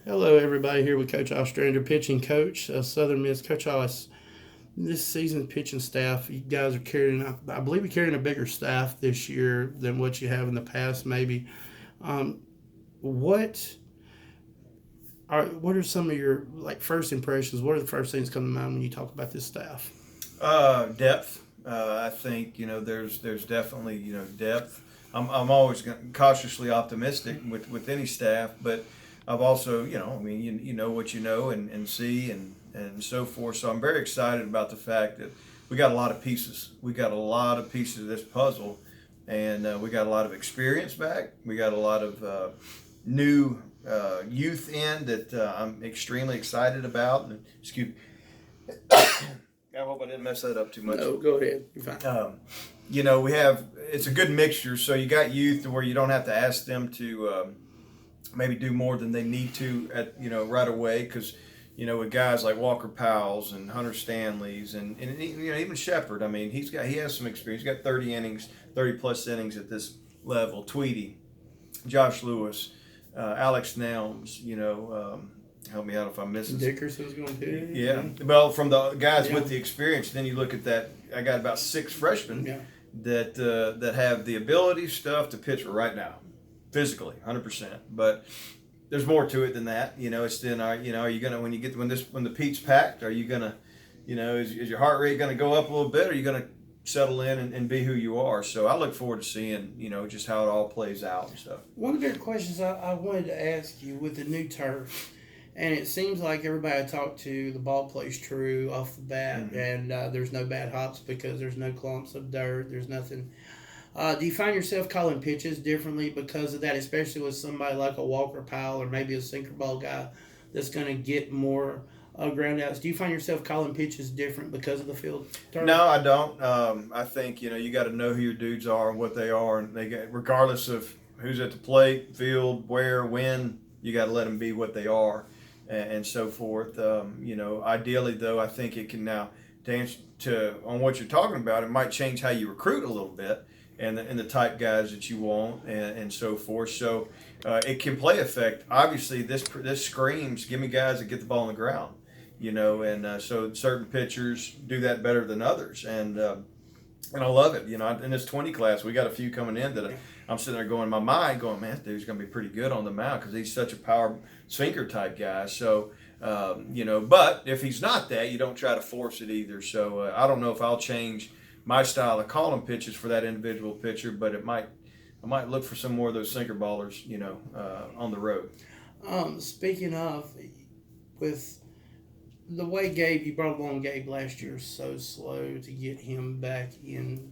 Hello, everybody. Here with Coach Ostrander, pitching coach, Southern Miss. Coach Hollis, this season pitching staff, you guys are carrying, I believe you're carrying a bigger staff this year than what you have in the past, maybe. Um, what what are some of your first impressions? What are the first things come to mind when you talk about this staff? Depth. I think there's definitely depth. I'm always cautiously optimistic with any staff, but I've also I mean you know what you know and see and so forth. So I'm very excited about the fact that we got a lot of pieces. We got a lot of pieces of this puzzle, and we got a lot of experience back. We got a lot of new youth in that I'm extremely excited about. And, excuse me. I hope I didn't mess that up too much. No, go ahead. You're fine. We have it's a good mixture. So you got youth where you don't have to ask them to maybe do more than they need to at right away because with guys like Walker Powell's and Hunter Stanley's and even Shepard. I mean he has some experience. He's got 30 plus innings at this level. Tweedy, Josh Lewis, Alex Nelms. Help me out if I'm missing. Dickerson's going to do. Yeah. Well, from the guys with the experience, then you look at that. I got about 6 freshmen that have the ability stuff to pitch right now, physically, 100%. But there's more to it than that. It's then are you gonna when the peak's packed, are you gonna is your heart rate gonna go up a little bit? Or are you gonna settle in and be who you are? So I look forward to seeing just how it all plays out and stuff. One of the questions I wanted to ask you with the new turf. And it seems like everybody I talk to, the ball plays true off the bat, and there's no bad hops because there's no clumps of dirt. There's nothing. Do you find yourself calling pitches differently because of that, especially with somebody like a Walker Powell or maybe a sinker ball guy that's going to get more ground outs? Do you find yourself calling pitches different because of the field turf? No, I don't. I think you got to know who your dudes are and what they are, and regardless of who's at the plate, field, where, when, you got to let them be what they are. And so forth. Ideally though, I think it can now on what you're talking about. It might change how you recruit a little bit, and the type guys that you want, and so forth. So it can play effect. Obviously, this screams, give me guys that get the ball on the ground. And so certain pitchers do that better than others, and I love it. In this 20 class, we got a few coming in that I'm sitting there going in my mind, going, man, that dude's going to be pretty good on the mound because he's such a power sinker type guy. So, but if he's not that, you don't try to force it either. So I don't know if I'll change my style of calling pitches for that individual pitcher, but I might look for some more of those sinker ballers, on the road. Speaking of, with the way you brought along Gabe last year, so slow to get him back in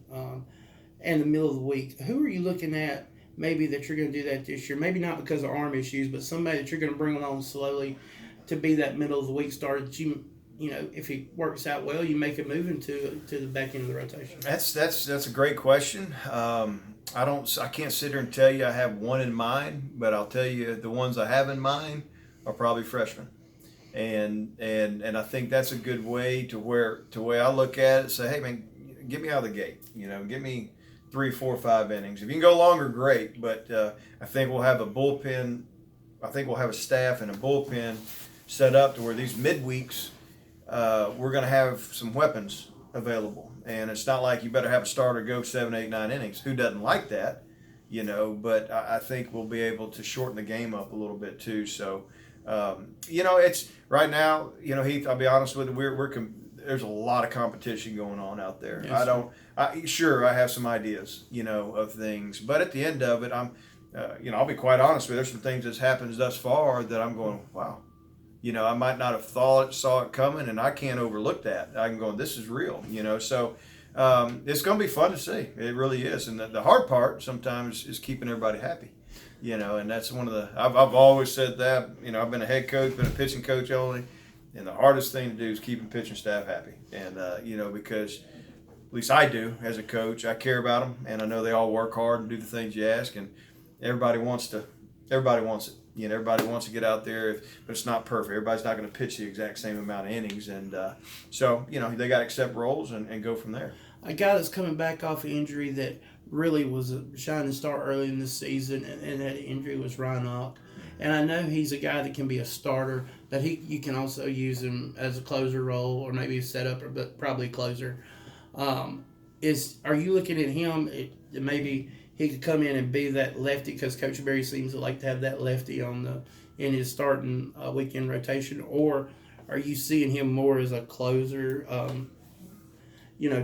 the middle of the week. Who are you looking at maybe that you're going to do that this year? Maybe not because of arm issues, but somebody that you're going to bring along slowly to be that middle of the week starter that if he works out well, you make a move into the back end of the rotation. That's a great question. I can't sit here and tell you I have one in mind, but I'll tell you the ones I have in mind are probably freshmen. And I think that's a good way to way I look at it. Say, hey man, get me out of the gate. Give me 3, 4, 5 innings. If you can go longer, great. But I think we'll have a bullpen. I think we'll have a staff and a bullpen set up to where these midweeks we're going to have some weapons available. And it's not like you better have a starter go 7, 8, 9 innings. Who doesn't like that? But I think we'll be able to shorten the game up a little bit too. So. It's right now. Heath. I'll be honest with you. There's a lot of competition going on out there. Yes, I have some ideas, of things, but at the end of it, I'll be quite honest with you. There's some things that's happened thus far that I'm going, wow. I might not have saw it coming, and I can't overlook that. I'm going, this is real. So it's going to be fun to see. It really is, and the hard part sometimes is keeping everybody happy. And that's one of the, I've always said that, I've been a head coach, been a pitching coach only, and the hardest thing to do is keeping pitching staff happy. And, because at least I do as a coach, I care about them, and I know they all work hard and do the things you ask, and everybody wants it. Everybody wants to get out there, but it's not perfect. Everybody's not going to pitch the exact same amount of innings. And so, they got to accept roles and go from there. A guy that's coming back off an injury that really was a shining star early in the season, and that injury was Ryan Ock. And I know he's a guy that can be a starter, but you can also use him as a closer role or maybe a setup, but probably closer. Are you looking at him? Maybe he could come in and be that lefty because Coach Berry seems to like to have that lefty in his starting weekend rotation, or are you seeing him more as a closer,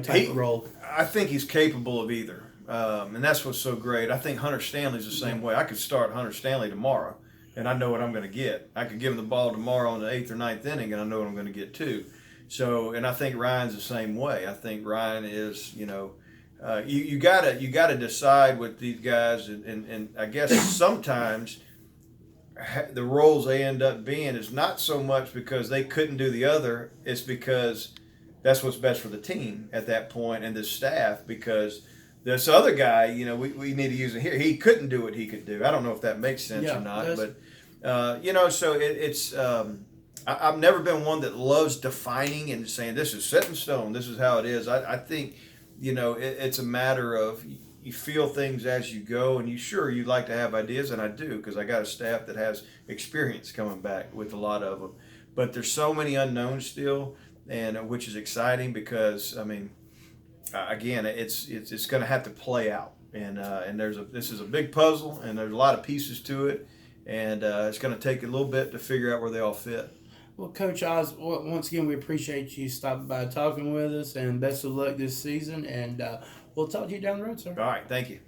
type of role? I think he's capable of either, and that's what's so great. I think Hunter Stanley's the same way. I could start Hunter Stanley tomorrow, and I know what I'm going to get. I could give him the ball tomorrow in the 8th or 9th inning, and I know what I'm going to get too. So, and I think Ryan's the same way. I think Ryan is, you gotta decide with these guys, and I guess sometimes the roles they end up being is not so much because they couldn't do the other. It's because that's what's best for the team at that point and the staff. Because this other guy, we need to use it here. He couldn't do what he could do. I don't know if that makes sense or not, but so it's. I've never been one that loves defining and saying this is set in stone. This is how it is. I think, it's a matter of you feel things as you go, and you'd like to have ideas, and I do because I got a staff that has experience coming back with a lot of them. But there's so many unknowns still, and which is exciting because again, it's going to have to play out, and this is a big puzzle, and there's a lot of pieces to it, and it's going to take a little bit to figure out where they all fit. Well, Coach Oz, once again, we appreciate you stopping by talking with us, and best of luck this season, and we'll talk to you down the road, sir. All right, thank you.